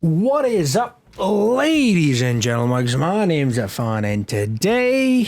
What is up, ladies and gentlemen? My name's Afan, and today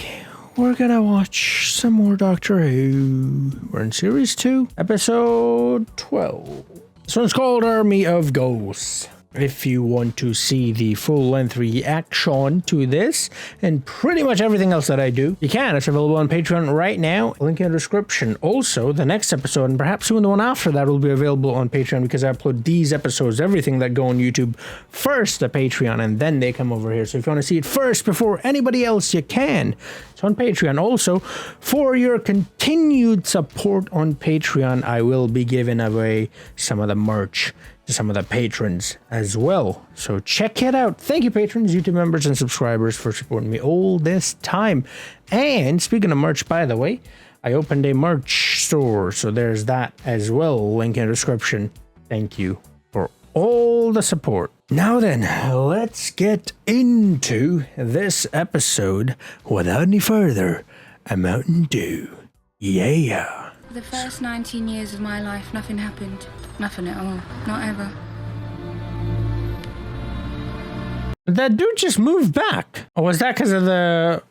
we're gonna watch some more Doctor Who. We're in Series 2, Episode 12. This one's called Army of Ghosts. If you want to see the full-length reaction to this and pretty much everything else that I do, you can. It's available on Patreon right now. Link in the description. Also, the next episode, and perhaps soon the one after that, will be available on Patreon because I upload these episodes, everything that go on YouTube, first to Patreon, and then they come over here. So if you want to see it first before anybody else, you can. It's on Patreon. Also, for your continued support on Patreon, I will be giving away some of the merch to some of the patrons as well. So check it out. Thank you, patrons, YouTube members, and subscribers for supporting me all this time. And speaking of merch, by the way, I opened a merch store. So there's that as well. Link in the description. Thank you for all the support. Now then, let's get into this episode without any further. A Mountain Dew. Yeah. For the first 19 years of my life, nothing happened. Nothing at all. Not ever. That dude just moved back. Or was that because of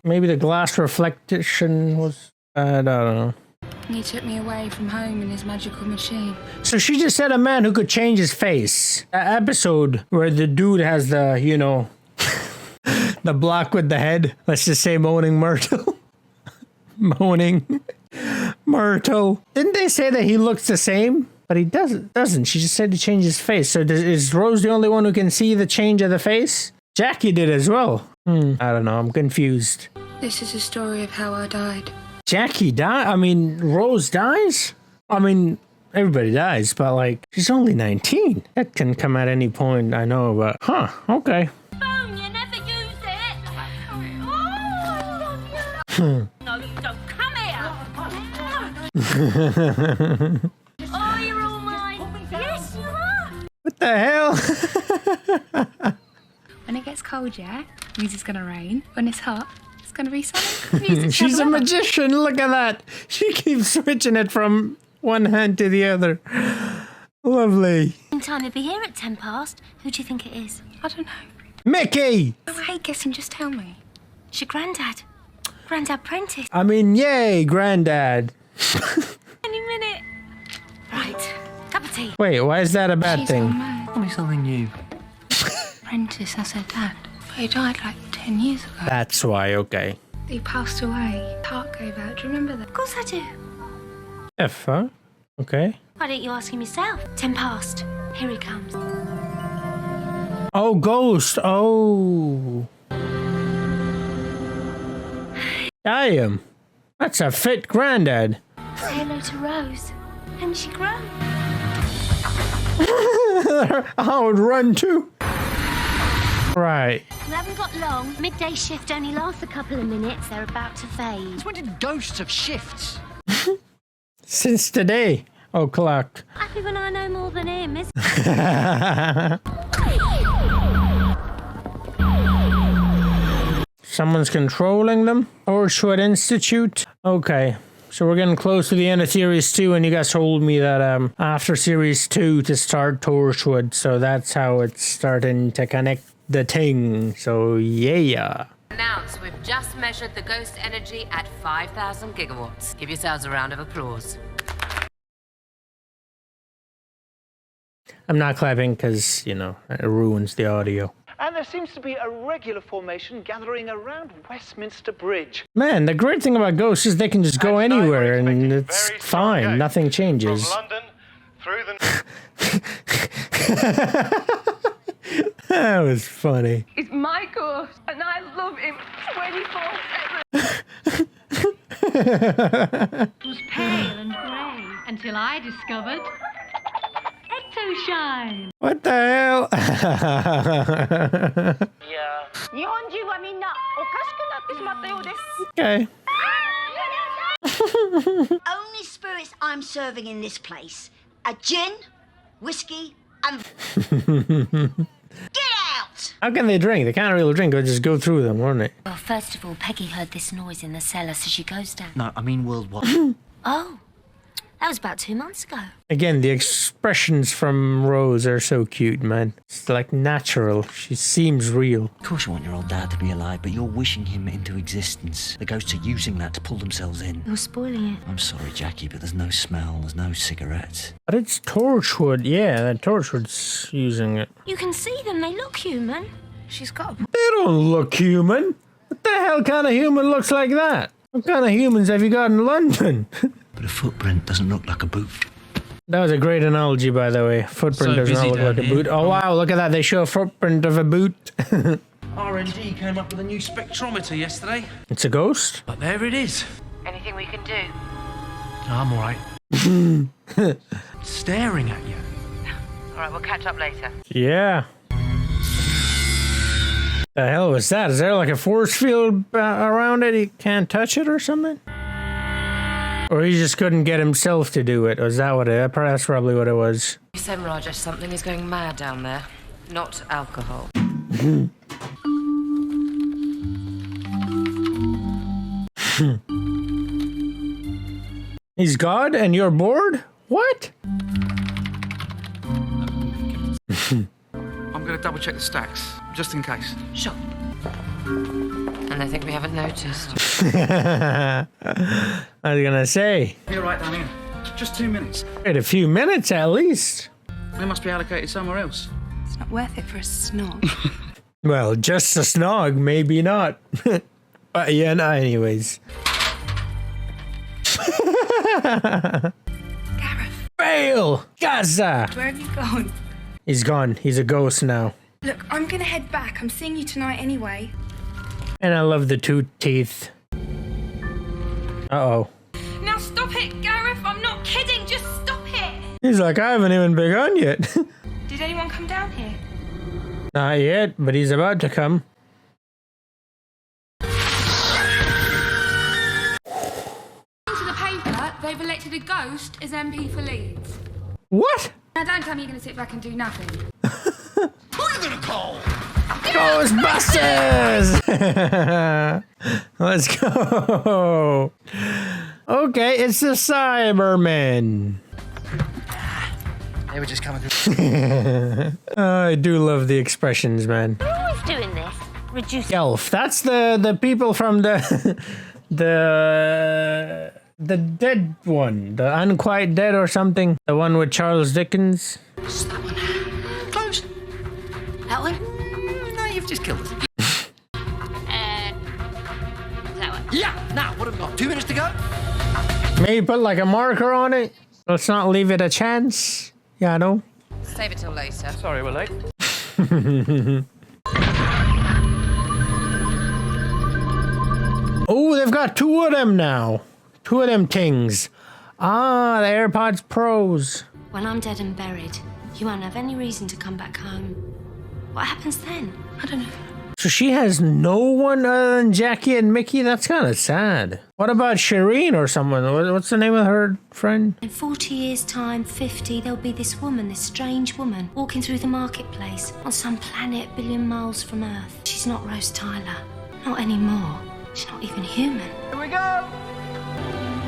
maybe the glass reflection was, I don't know. He took me away from home in his magical machine. So she just said a man who could change his face. That episode where the dude has the, you know, the block with the head. Let's just say Moaning Myrtle. Moaning Myrtle. Didn't they say that he looks the same? But he doesn't. She just said to change his face. So is Rose the only one who can see the change of the face? Jackie did as well. I don't know. I'm confused. This is a story of how I died. Jackie died? I mean, Rose dies? I mean, everybody dies, but like, she's only 19. That can come at any point, I know, but okay. Phone, you never use it. Oh, I love you. No, don't come here. Oh, you're all mine. Yes, you are. What the hell? When it gets cold, yeah, means it's gonna rain. When it's hot, it's gonna be sunny. She's a magician. Look at that. She keeps switching it from one hand to the other. Lovely. Time to be here at 10 past. Who do you think it is? I don't know. Mickey! I hate guessing, just tell me. It's your granddad. Granddad Prentice. I mean, yay, granddad. Any minute. Right. Cup of tea. Wait, why is that a bad She's thing? gone mad. Tell me something new. Prentice, I said dad. But he died like 10 years ago. That's why, okay. He passed away. Heart gave out. Do you remember that? Of course I do. F, huh? Okay. Why don't you ask him yourself? 10 past. Here he comes. Oh, ghost. Oh. Damn. That's a fit granddad. Say hello to Rose. And she grown. I would run too. Right. We haven't got long. Midday shift only lasts a couple of minutes. They're about to fade. When did ghosts have shifts? Since today. O'clock. Happy when I know more than him, isn't Someone's controlling them? Torchwood Institute? Okay. So we're getting close to the end of Series 2, and you guys told me that after Series 2 to start Torchwood, so that's how it's starting to connect the thing. So yeah. Announce we've just measured the ghost energy at 5,000 gigawatts. Give yourselves a round of applause. I'm not clapping because, you know, it ruins the audio. And there seems to be a regular formation gathering around Westminster Bridge. Man, the great thing about ghosts is they can just go And tonight anywhere we're and expecting it's very strong fine. ghosts Nothing changes. From London through the... That was funny. It's my ghost, and I love him 24/7. It was pale and grey until I discovered Ectoshine. What the hell? Okay. Only spirits I'm serving in this place are gin, whiskey, and... Get out! How can they drink? They can't really drink. They'll just go through them, won't it? Well, first of all, Peggy heard this noise in the cellar, so she goes down. No, I mean worldwide. Oh. That was about 2 months ago. Again, the expressions from Rose are so cute, man. It's like natural. She seems real. Of course you want your old dad to be alive, but you're wishing him into existence. The ghosts are using that to pull themselves in. You're spoiling it. I'm sorry, Jackie, but there's no smell, there's no cigarettes. But it's Torchwood. Yeah, that Torchwood's using it. You can see them, they look human. She's got a... They don't look human. What the hell kind of human looks like that? What kind of humans have you got in London? But a footprint doesn't look like a boot. That was a great analogy, by the way. Footprint does not look like a boot. Oh, wow, look at that. They show a footprint of a boot. R&D came up with a new spectrometer yesterday. It's a ghost? But there it is. Anything we can do? I'm all right. Staring at you. All right, we'll catch up later. Yeah. The hell was that? Is there like a force field around it? He can't touch it or something? Or he just couldn't get himself to do it? Was that what it? That's probably what it was. You said, Rajesh, something is going mad down there. Not alcohol. He's God and you're bored? What? I'm going to double check the stacks, just in case. Sure. And I think we haven't noticed. I was gonna say. You're right down here. Just 2 minutes. Wait a few minutes at least. They must be allocated somewhere else. It's not worth it for a snog. Well, just a snog, maybe not. But yeah, no, anyways. Gareth, Fail! Gaza! where have you gone? He's gone. He's a ghost now. Look, I'm gonna head back. I'm seeing you tonight anyway. And I love the two teeth. Uh-oh. Now stop it, Gareth. I'm not kidding. Just stop it. He's like, I haven't even begun yet. Did anyone come down here? Not yet, but he's about to come. Into the paper, they've elected a ghost as MP for Leeds. What? Now don't tell me you're gonna sit back and do nothing. Who are you going to call? Ghostbusters! Let's go. Okay, it's the Cybermen. They were just coming through. I do love the expressions, man. We're always doing this. Reduce... Elf. That's the people from the dead one. The Unquiet Dead or something. The one with Charles Dickens. What's that one? Close. That one? No, you've just killed us. That one. Yeah, now, what have we got? 2 minutes to go? Maybe put like a marker on it. Let's not leave it a chance. Yeah, I know. Save it till later. Sorry, we're late. Oh, they've got two of them now. Two of them things. Ah, the AirPods Pros. When I'm dead and buried, you won't have any reason to come back home. What happens then? I don't know. So she has no one other than Jackie and Mickey? That's kind of sad. What about Shireen or someone? What's the name of her friend? In 40 years' time, 50, there'll be this woman, this strange woman, walking through the marketplace on some planet a billion miles from Earth. She's not Rose Tyler. Not anymore. She's not even human. Here we go!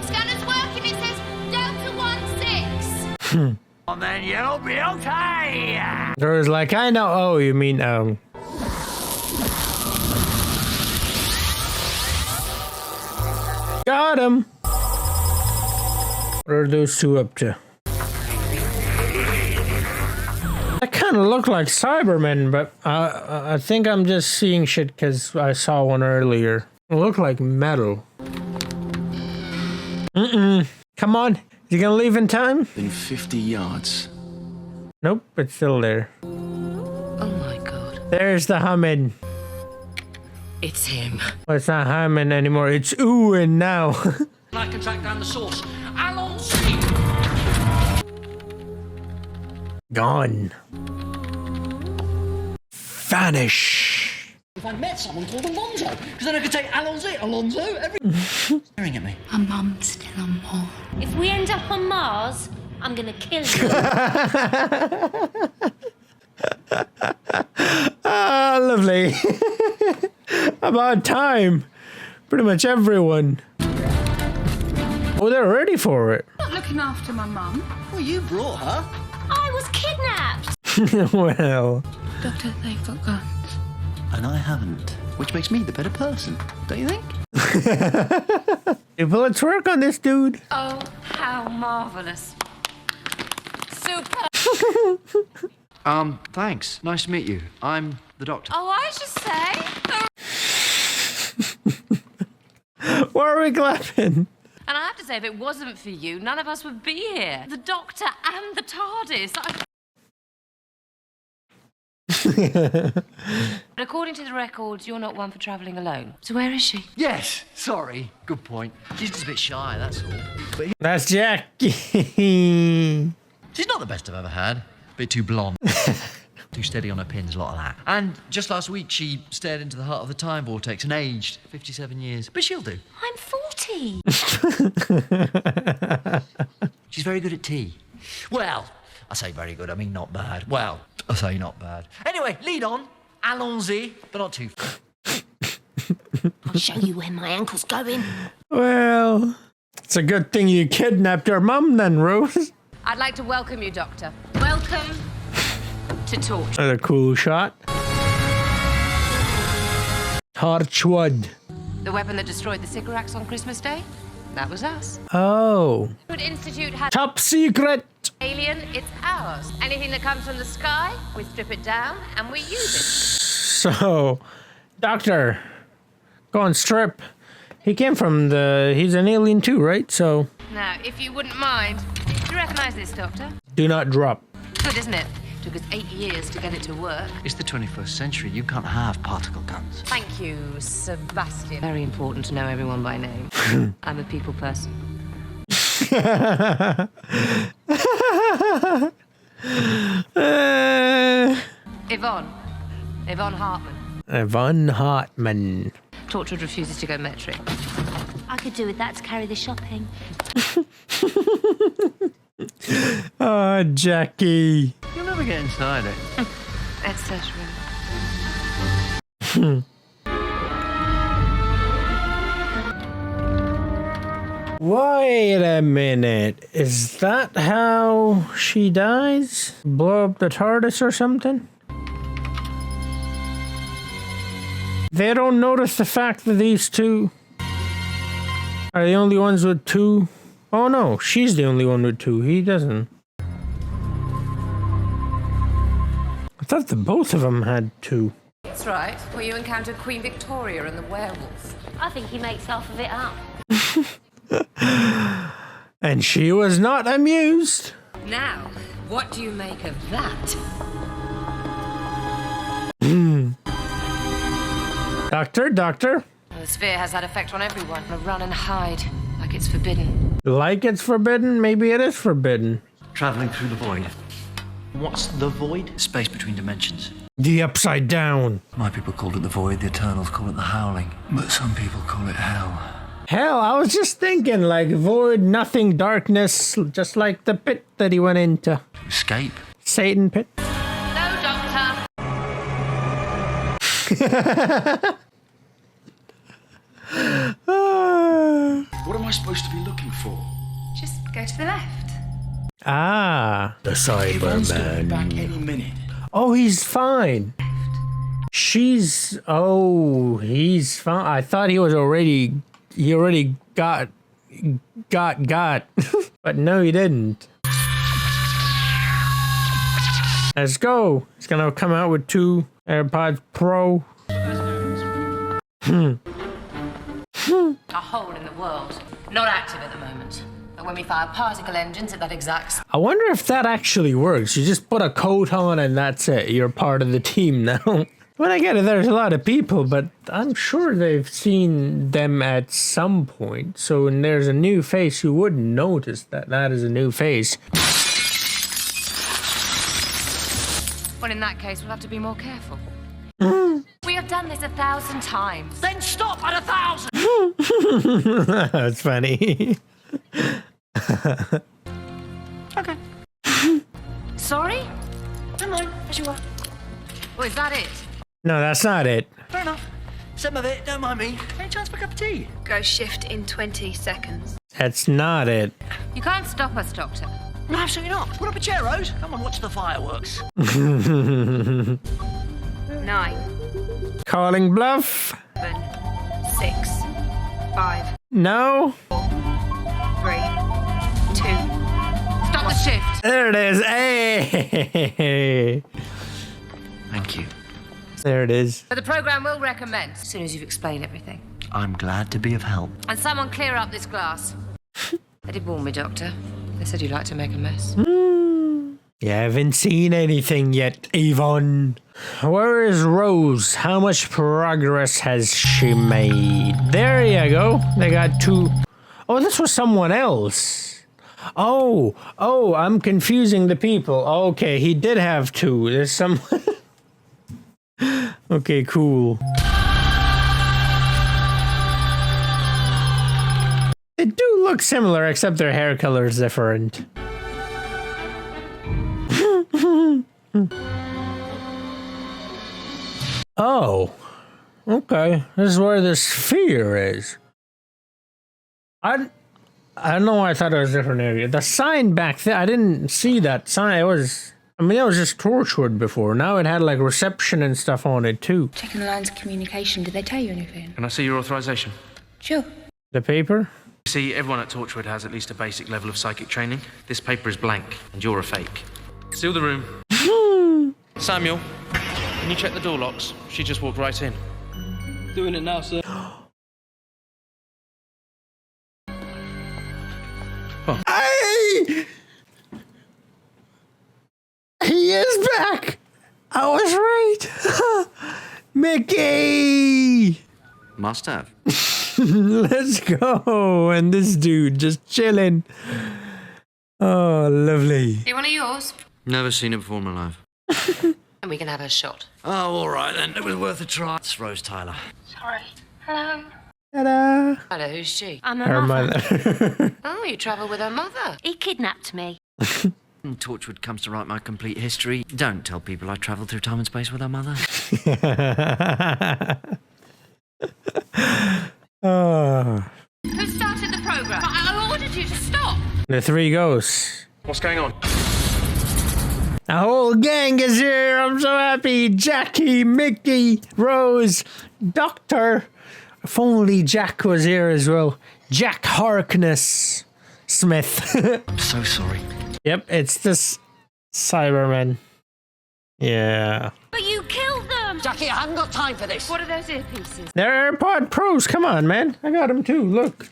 Scanner's working, it says Delta 1-6. And then you'll be okay. There was like, I know. Oh, you mean, Got him. What are those two up to? That kind of look like Cybermen, but I think I'm just seeing shit because I saw one earlier. It looked like metal. Come on. Is he gonna leave in time? In 50 yards. Nope, it's still there. Oh my god. There's the humming. It's him. Well, it's not humming anymore. It's oohing now. I can track down the source. Allons! Gone. Vanish. If I met someone called Alonzo, because then I could say Alonzo, staring at me. My mum's still on board. If we end up on Mars, I'm gonna kill you. Ah, lovely. About time. Pretty much everyone. Oh, they're ready for it. looking after my mum. Well, you brought her. I was kidnapped. Well, Doctor, they've got guns. And I haven't. Which makes me the better person, don't you think? let's work on this dude. Oh, how marvellous. Super. Thanks. Nice to meet you. I'm the doctor. Oh, I should say. Why are we clapping? And I have to say, if it wasn't for you, none of us would be here. The Doctor and the TARDIS. But according to the records, you're not one for travelling alone. So where is she? Yes. Sorry. Good point. She's just a bit shy, that's all. But That's Jackie. she's not the best I've ever had. Bit too blonde. Too steady on her pins, a lot of that. And just last week, she stared into the heart of the time vortex and aged 57 years. But she'll do. I'm 40. She's very good at tea. Well, I say very good, I mean not bad. Well, I say not bad. Anyway, lead on. Allons-y, but not too far. I'll show you where my ankle's going. Well, it's a good thing you kidnapped your mum then, Rose. I'd like to welcome you, Doctor. Welcome to Torch. Another cool shot. Torchwood. The weapon that destroyed the Sycorax on Christmas Day? That was us. Oh. Good Institute had Top secret. alien, it's ours. Anything that comes from the sky, we strip it down and we use it. So, Doctor, go on, strip. He came from he's an alien too, right? So, Now, if you wouldn't mind, do you recognise this, Doctor? do not drop. Good, isn't it? Took us 8 years to get it to work. It's the 21st century. You can't have particle guns. Thank you, Sebastian. Very important to know everyone by name. I'm a people person. Yvonne Hartman. Yvonne Hartman. Torchwood refuses to go metric. I could do with that to carry the shopping. Oh, Jackie. You'll never get inside it. Etc. Wait a minute. Is that how she dies? Blow up the TARDIS or something? They don't notice the fact that these two are the only ones with two. Oh no, she's the only one with two. He doesn't. I thought that both of them had two. That's right. Well, you encountered Queen Victoria and the werewolf. I think he makes half of it up. And she was not amused. Now, what do you make of that? Doctor. Well, the sphere has that effect on everyone. Run and hide, like it's forbidden. Like it's forbidden? Maybe it is forbidden. Travelling through the void. What's the void? Space between dimensions. The upside down. My people called it the void, the Eternals call it the howling. But some people call it hell. Hell, I was just thinking, like, void, nothing, darkness, just like the pit that he went into. Escape. Satan pit. No, Doctor. What am I supposed to be looking for? Just go to the left. Ah, the Yvonne's gonna be back Cyberman. any minute. Oh, he's fine. He's fine. I thought he already got. But no, he didn't. Let's go. He's gonna come out with 2 AirPods Pro. A hole in the world. Not active at the moment. But when we fire particle engines at that exact... I wonder if that actually works. You just put a coat on and that's it. You're part of the team now. When I get it, there's a lot of people, but I'm sure they've seen them at some point. So when there's a new face, you wouldn't notice that that is a new face. Well, in that case, we'll have to be more careful. We have done this 1,000 times. Then stop at 1,000! That's funny. Okay. Sorry? Never mind, as you are. Well, is that it? No, that's not it. Fair enough. Some of it, don't mind me. Any chance for a cup of tea? Go shift in 20 seconds. That's not it. You can't stop us, Doctor. No, absolutely not. Put up a chair, Rose. Come on, watch the fireworks. 9, Calling bluff. 7, 6, 5, No. 4, 3, 2. Stop the shift. There it is. Hey. Thank you. There it is. But the program will recommence as soon as you've explained everything. I'm glad to be of help. And someone clear up this glass. They did warn me, Doctor. They said you'd like to make a mess. You haven't seen anything yet, Yvonne. Where is Rose? How much progress has she made? There you go. They got 2. Oh, this was someone else. Oh, I'm confusing the people. Okay, he did have 2. There's some... Okay, cool. They do look similar, except their hair color is different. Oh, okay. This is where the sphere is. I don't know why I thought it was a different area. The sign back there, I didn't see that sign. It was just Torchwood before. Now it had like reception and stuff on it too. Checking the lines of communication. Did they tell you anything? Can I see your authorization? Sure. The paper? See, everyone at Torchwood has at least a basic level of psychic training. This paper is blank, and you're a fake. Seal the room. Samuel, can you check the door locks? She just walked right in. Doing it now, sir. Hey! He is back! I was right! Mickey! Must have. Let's go! And this dude just chilling. Oh, lovely. You one of yours? Never seen it before in my life. And we can have a shot. Oh, all right then. It was worth a try. It's Rose Tyler. Sorry. Hello. Ta-da! Hello, who's she? I'm Her mother. Oh, you travel with her mother. He kidnapped me. Torchwood comes to write my complete history. Don't tell people I travelled through time and space with her mother. Oh. Who started the program? I ordered you to stop. The 3 ghosts. What's going on? The whole gang is here. I'm so happy. Jackie, Mickey, Rose, Doctor. If only Jack was here as well. Jack Harkness Smith. I'm so sorry. Yep, it's this Cyberman. Yeah. But you killed them! Jackie, I haven't got time for this. What are those earpieces? They're AirPod Pros. Come on, man. I got them too. Look.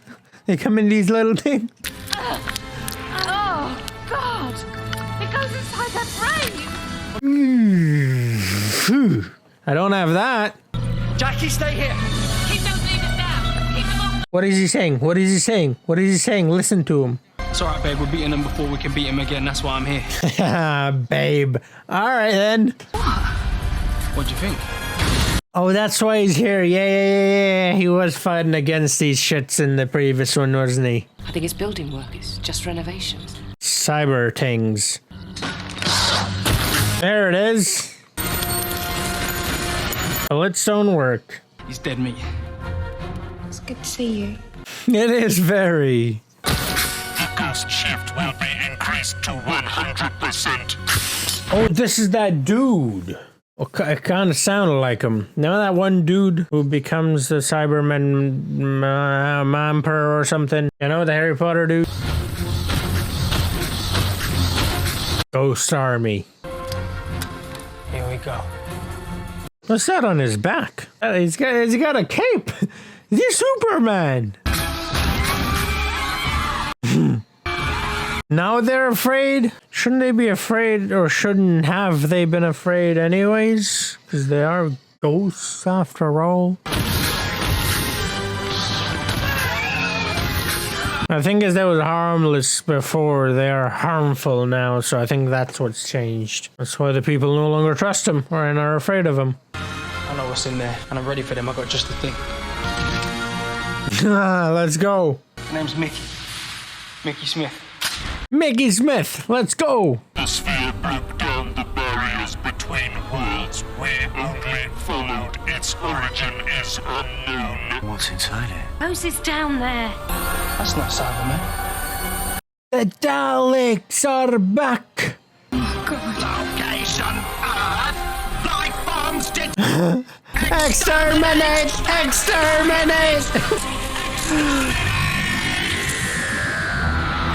They come in these little things. Oh, God! It goes inside that brain! I don't have that. Jackie, stay here. Keep those leaders down. Keep them up. What is he saying? What is he saying? What is he saying? Listen to him. It's alright, babe. We're beating them before we can beat them again. That's why I'm here. Babe. All right, then. What do you think? Oh, that's why he's here. Yeah. He was fighting against these shits in the previous one, wasn't he? I think it's building work. It's just renovations. Cyber things. There it is. Bullets-stone work. He's dead meat. It's good to see you. It is very. The ghost shift will be increased to 100%. Oh, this is that dude. It kind of sounded like him. Now that one dude who becomes the Cyberman Mamper or something. You know, the Harry Potter dude? Ghost Army. Here we go. What's that on his back? He's got a cape. He's Superman. Now they're afraid? Shouldn't they be afraid, or shouldn't have they been afraid anyways? Because they are ghosts after all. I think as they was harmless before, they are harmful now, so I think that's what's changed. That's why the people no longer trust him, or are afraid of him. I know what's in there, and I'm ready for them. I got just the thing. Let's go. My name's Mickey. Mickey Smith. Mickey Smith, let's go! The sphere broke down the barriers between worlds. We only followed Its origin is unknown. What's inside it? Rose is down there. That's not Cyberman. The Daleks are back. Location Earth. Life forms did. Exterminate! Exterminate!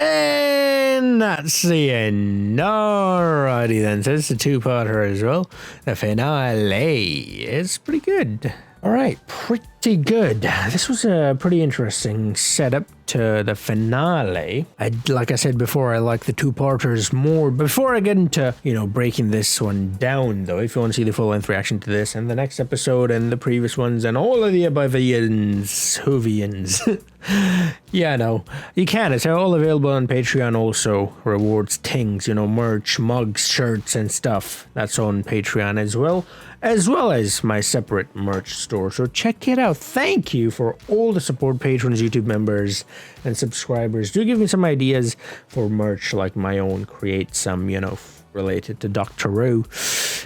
And that's the end. Alrighty then, so it's a two-parter as well. The finale is pretty good. Alright, pretty good. This was a pretty interesting setup to the finale. Like I said before, I like the two-parters more. Before I get into, breaking this one down, though, if you want to see the full-length reaction to this and the next episode and the previous ones and all of the above-ians, Whovians. Yeah, no, you can. It's all available on Patreon also. Rewards, things, merch, mugs, shirts, and stuff. That's on Patreon as well as my separate merch store. So check it out. Thank you for all the support, patrons, YouTube members, and subscribers. Do give me some ideas for merch like my own. Create some, related to Doctor Who,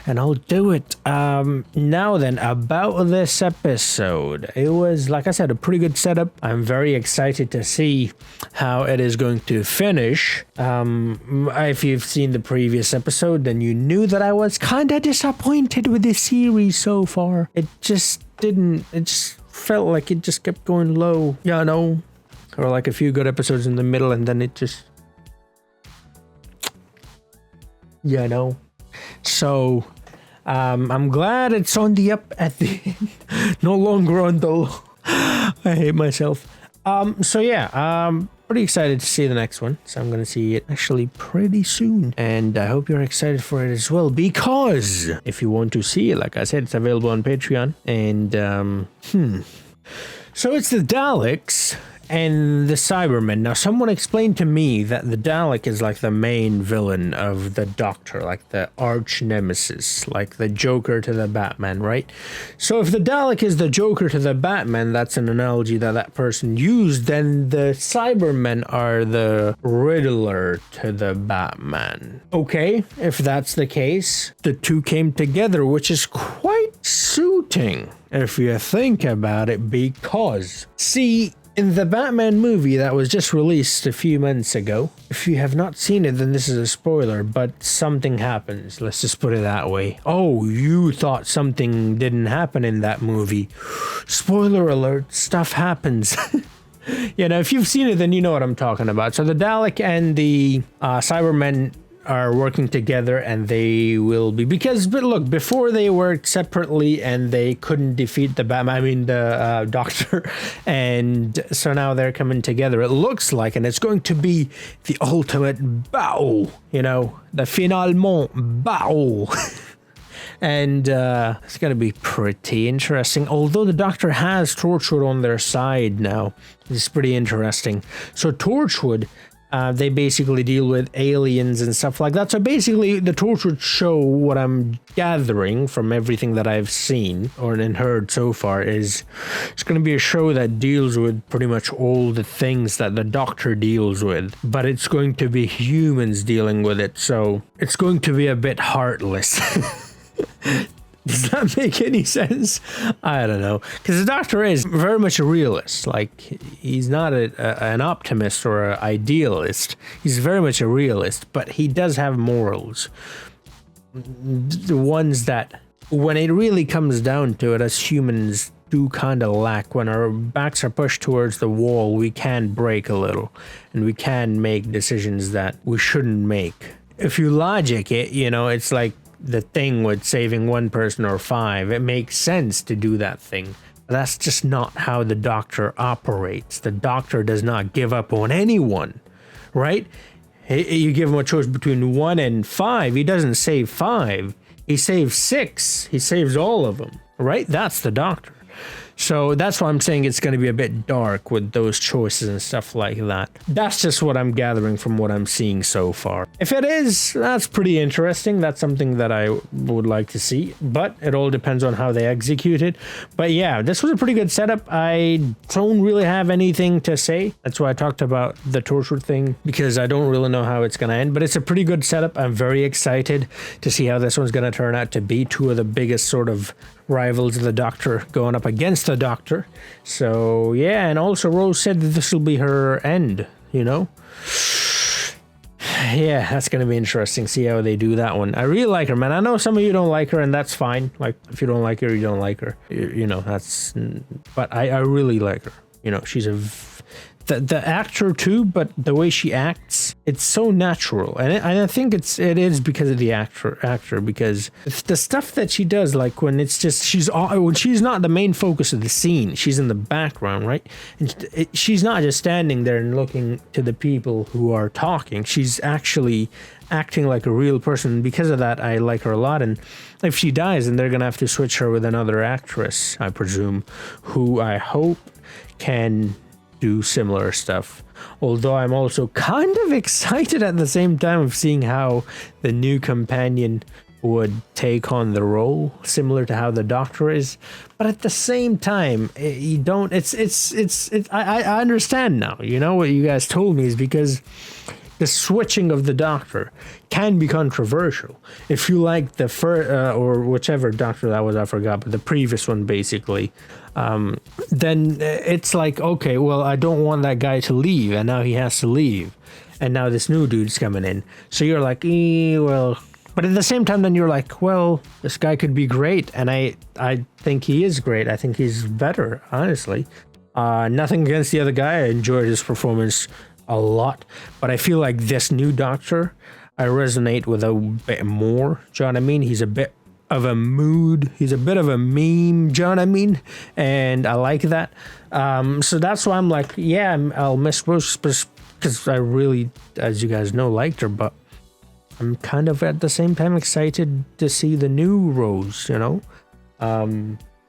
and I'll do it. Now then, about this episode, it was, like I said, a pretty good setup. I'm very excited to see how it is going to finish. If you've seen the previous episode, then you knew that I was kind of disappointed with this series so far. It just felt like it just kept going low, or like a few good episodes in the middle, and then it just, So, I'm glad it's on the up at the end, no longer on the low. I hate myself. Pretty excited to see the next one. So I'm going to see it actually pretty soon. And I hope you're excited for it as well, because if you want to see it, like I said, it's available on Patreon. And, so it's the Daleks and the Cybermen. Now, someone explained to me that the Dalek is like the main villain of the Doctor, like the arch nemesis, like the Joker to the Batman, right? So if the Dalek is the Joker to the Batman, that's an analogy that person used, then the Cybermen are the Riddler to the Batman. Okay, if that's the case, the two came together, which is quite suiting if you think about it, because, see, in the Batman movie that was just released a few months ago, if you have not seen it, then this is a spoiler, but something happens. Let's just put it that way. Oh, you thought something didn't happen in that movie. Spoiler alert, stuff happens. If you've seen it, then you know what I'm talking about. So the Dalek and the Cybermen are working together, and they will be, but look, before they worked separately and they couldn't defeat the Batman, the Doctor, and so now they're coming together, it looks like, and it's going to be the ultimate battle, the finalement battle. And it's going to be pretty interesting, although the Doctor has Torchwood on their side now. It's pretty interesting. So Torchwood, they basically deal with aliens and stuff like that. So basically, the Torchwood show, what I'm gathering from everything that I've seen or heard so far, is it's going to be a show that deals with pretty much all the things that the Doctor deals with, but it's going to be humans dealing with it. So it's going to be a bit heartless. Does that make any sense? I don't know. Because the Doctor is very much a realist. Like, he's not an optimist or an idealist. He's very much a realist, but he does have morals. The ones that, when it really comes down to it, as humans do kind of lack. When our backs are pushed towards the wall, we can break a little, and we can make decisions that we shouldn't make. If you logic it, it's like the thing with saving one person or five. It makes sense to do that thing. But that's just not how the Doctor operates. The Doctor does not give up on anyone, right? You give him a choice between 1 and 5. He doesn't save 5. He saves 6. He saves all of them, right? That's the Doctor. So that's why I'm saying it's going to be a bit dark with those choices and stuff like that. That's just what I'm gathering from what I'm seeing so far. If it is, that's pretty interesting. That's something that I would like to see, but it all depends on how they execute it. But yeah, this was a pretty good setup. I don't really have anything to say. That's why I talked about the Torchwood thing, because I don't really know how it's going to end, but it's a pretty good setup. I'm very excited to see how this one's going to turn out to be. Two of the biggest sort of rivals the Doctor going up against the Doctor. So yeah, and also Rose said that this will be her end, you know? Yeah, that's gonna be interesting. See how they do that one. I really like her, man. I know some of you don't like her, and that's fine. Like, if you don't like her, you don't like her. You know, that's... But I really like her. You know, she's the actor too, but the way she acts, it's so natural, and I think it is because of the actor, because the stuff that she does, like when it's just when she's not the main focus of the scene, she's in the background, right? And she's not just standing there and looking to the people who are talking. She's actually acting like a real person. Because of that, I like her a lot. And if she dies, then they're gonna have to switch her with another actress, I presume, who I hope can do similar stuff. Although I'm also kind of excited at the same time of seeing how the new companion would take on the role, similar to how the Doctor is. But at the same time, you don't. I understand now. You know what you guys told me is because the switching of the Doctor can be controversial. If you like the first or whichever Doctor that was, I forgot, but the previous one basically. Then it's like, okay, well, I don't want that guy to leave, and now he has to leave, and now this new dude's coming in. So you're like, well, but at the same time, then you're like, well, this guy could be great, and I think he is great. I think he's better, honestly. Nothing against the other guy. I enjoyed his performance a lot, but I feel like this new Doctor, I resonate with a bit more. Do you know what I mean? He's a bit of a mood, he's a bit of a meme, do you know what I mean? And I like that. So that's why I'm like, yeah, I'll miss Rose, because I really, as you guys know, liked her, but I'm kind of at the same time excited to see the new Rose, you know?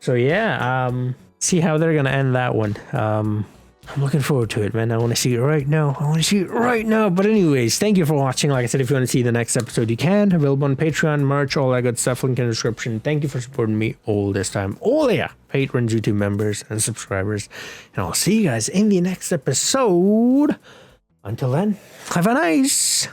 So yeah, see how they're gonna end that one. I'm looking forward to it, man. I want to see it right now. But anyways, thank you for watching. Like I said, if you want to see the next episode, you can. Available on Patreon, merch, all that good stuff. Link in the description. Thank you for supporting me all this time. All yeah, patrons, YouTube members, and subscribers. And I'll see you guys in the next episode. Until then, have a nice